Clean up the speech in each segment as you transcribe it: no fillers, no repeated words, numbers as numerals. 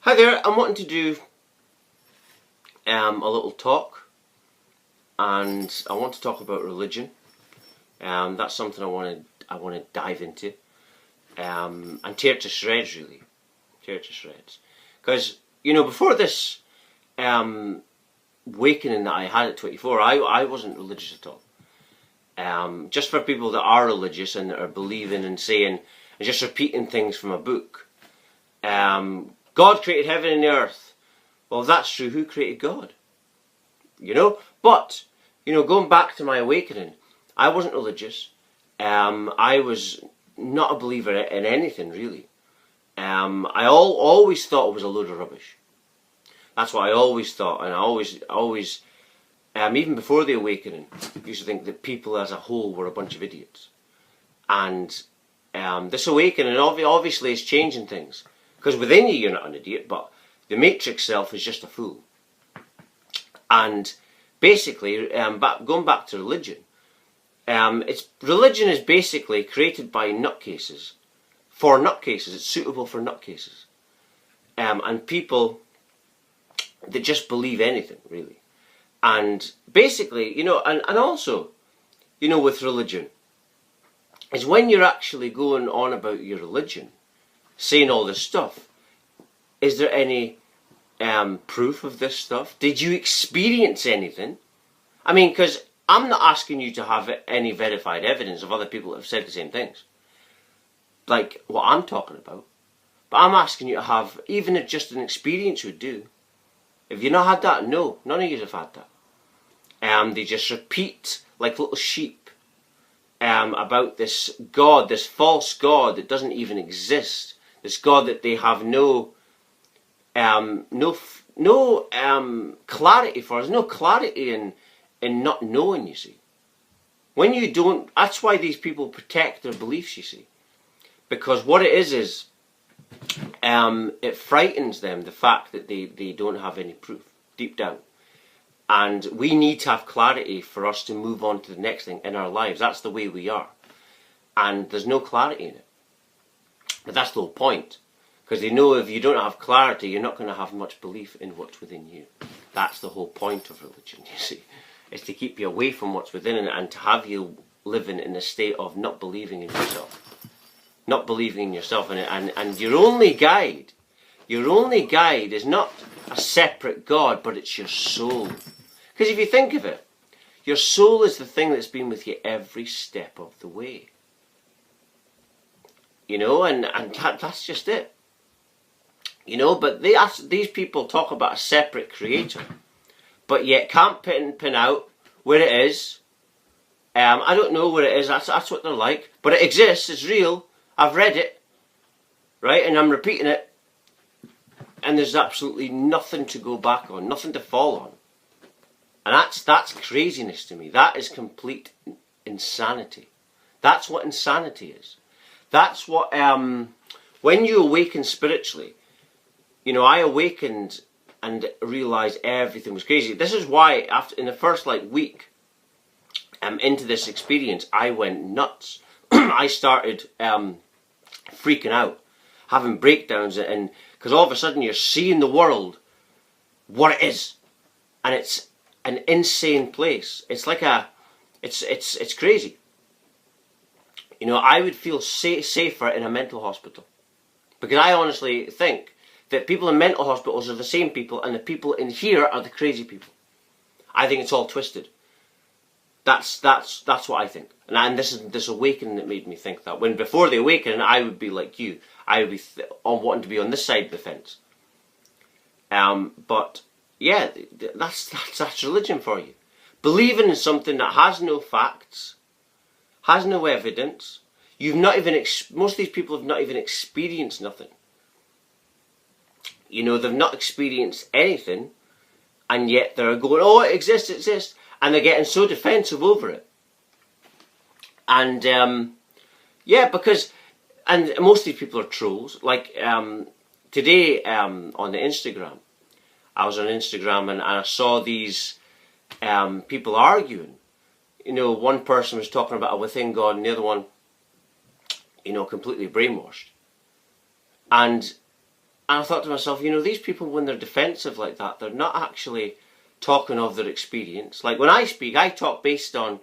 Hi there, I'm wanting to do a little talk, and I want to talk about religion. That's something I want to dive into, and tear it to shreds, really, tear it to shreds. Because before this awakening that I had at 24, I wasn't religious at all. Just for people that are religious and that are believing and saying and just repeating things from a book. God created heaven and the earth. Well, if that's true, who created God? But, going back to my awakening, I wasn't religious. I was not a believer in anything, really. I always thought it was a load of rubbish. That's what I always thought, and I always, even before the awakening, used to think that people as a whole were a bunch of idiots. And this awakening obviously is changing things. Because within you, you're not an idiot, but the matrix self is just a fool. And basically, going back to religion, religion is basically created by nutcases, for nutcases. It's suitable for nutcases, and people that just believe anything, really. And basically, and also, with religion, is when you're actually going on about your religion, saying all this stuff, is there any proof of this stuff? Did you experience anything? I mean, because I'm not asking you to have any verified evidence of other people that have said the same things, like what I'm talking about. But I'm asking you to have, even if just an experience would do. If you've not had that, no, none of you have had that. They just repeat like little sheep about this God, this false God that doesn't even exist. This God that they have no clarity for. There's no clarity in not knowing, you see. When you don't, that's why these people protect their beliefs, you see. Because what it is it frightens them, the fact that they don't have any proof, deep down. And we need to have clarity for us to move on to the next thing in our lives. That's the way we are. And there's no clarity in it. But that's the whole point. Because they know if you don't have clarity, you're not going to have much belief in what's within you. That's the whole point of religion, you see. It's to keep you away from what's within it and to have you living in a state of not believing in yourself. Not believing in yourself. And your only guide is not a separate God, but it's your soul. Because if you think of it, your soul is the thing that's been with you every step of the way. And that's just it. But these people talk about a separate creator, but yet can't pin out where it is. I don't know where it is, that's what they're like. But it exists, it's real, I've read it, right, and I'm repeating it, and there's absolutely nothing to go back on, nothing to fall on. And that's craziness to me. That is complete insanity. That's what insanity is. That's what, when you awaken spiritually, I awakened and realised everything was crazy. This is why, in the first week into this experience, I went nuts. I started freaking out, having breakdowns, and because all of a sudden you're seeing the world what it is, and it's an insane place. It's like it's crazy. I would feel safer in a mental hospital, because I honestly think that people in mental hospitals are the same people, and the people in here are the crazy people. I think it's all twisted. That's what I think, and this is this awakening that made me think that. When before the awakening, I would be like you. I would be wanting to be on this side of the fence. But yeah, that's religion for you. Believing in something that has no facts, has no evidence. You've not even most of these people have not even experienced nothing. They've not experienced anything, and yet they're going, oh, it exists, and they're getting so defensive over it. And, yeah, because, and most of these people are trolls. Like, today, on the Instagram, I was on Instagram, and I saw these people arguing. One person was talking about a within God, and the other one, completely brainwashed. And And I thought to myself, you know, these people, when they're defensive like that, they're not actually talking of their experience. Like when I speak, I talk based on,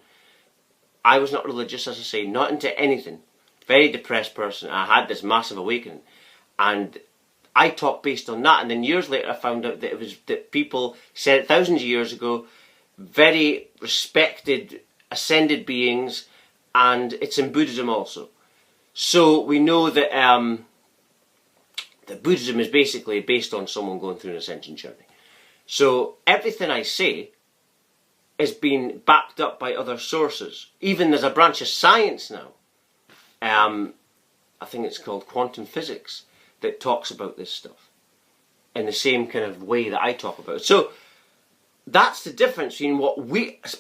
I was not religious, as I say, not into anything. Very depressed person. I had this massive awakening. And I talk based on that. And then years later I found out that it was that people said it thousands of years ago, very respected, ascended beings, and it's in Buddhism also. So we know that that Buddhism is basically based on someone going through an ascension journey. So everything I say is being backed up by other sources. Even there's a branch of science now, I think it's called quantum physics, that talks about this stuff in the same kind of way that I talk about it. So that's the difference between what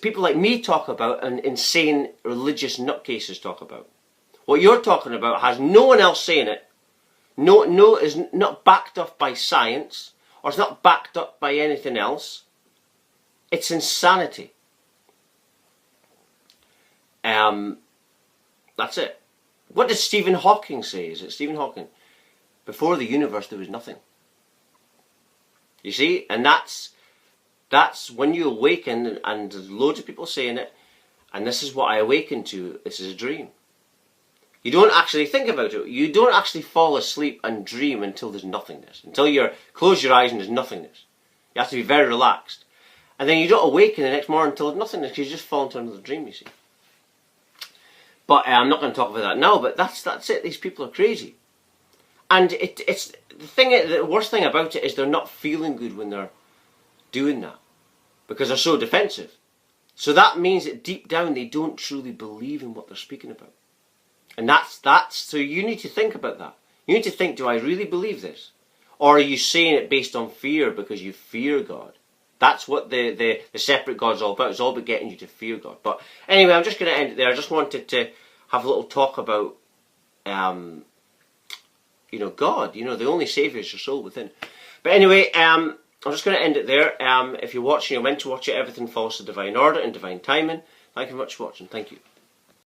people like me talk about and insane religious nutcases talk about. What you're talking about has no one else saying it. No, is not backed up by science, or it's not backed up by anything else. It's insanity. That's it. What did Stephen Hawking say? Is it Stephen Hawking? Before the universe, there was nothing. You see, and that's when you awaken, and there's loads of people saying it, and this is what I awakened to. This is a dream. You don't actually think about it. You don't actually fall asleep and dream until there's nothingness. Until you close your eyes and there's nothingness. You have to be very relaxed. And then you don't awaken the next morning until there's nothingness, because you just fall into another dream, you see. But I'm not going to talk about that now, but that's it. These people are crazy. And it's the worst thing about it is they're not feeling good when they're doing that, because they're so defensive. So that means that deep down they don't truly believe in what they're speaking about. And so you need to think about that. You need to think, do I really believe this? Or are you saying it based on fear because you fear God? That's what the separate God's all about. It's all about getting you to fear God. But anyway, I'm just going to end it there. I just wanted to have a little talk about, you know, God. You know, the only saviour is your soul within. But anyway, I'm just going to end it there. If you're watching, you're meant to watch it. Everything falls to divine order and divine timing. Thank you very much for watching. Thank you.